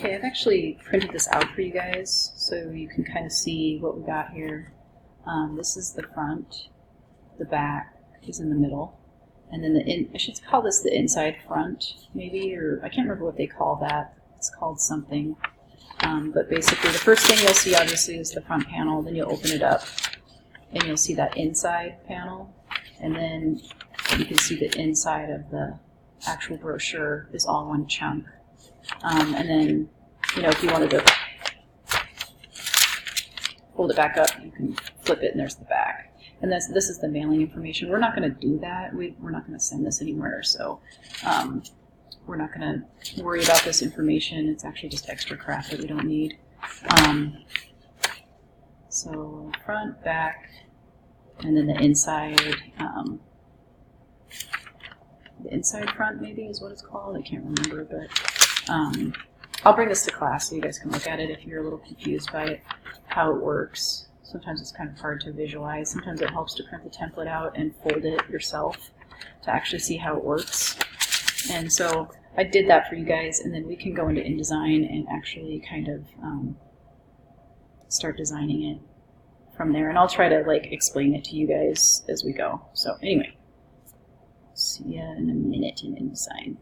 Okay, I've actually printed this out for you guys so you can kind of see what we got here. This is the front, the back is in the middle, and then I should call this the inside front, maybe, or I can't remember what they call that. It's called something. But basically, the first thing you'll see, obviously, is the front panel. Then you'll open it up, and you'll see that inside panel. And then you can see the inside of the actual brochure is all one chunk. And then, you know, if you wanted to hold it back up, you can flip it, and there's the back. And this is the mailing information. We're not going to do that. We're not going to send this anywhere, so we're not going to worry about this information. It's actually just extra crap that we don't need. So front, back, and then the inside front maybe is what it's called. I can't remember, but I'll bring this to class so you guys can look at it if you're a little confused by it, how it works. Sometimes it's kind of hard to visualize. Sometimes it helps to print the template out and fold it yourself to actually see how it works. And so I did that for you guys, and then we can go into InDesign and actually kind of start designing it from there. And I'll try to like explain it to you guys as we go. So anyway, see ya in a minute in InDesign.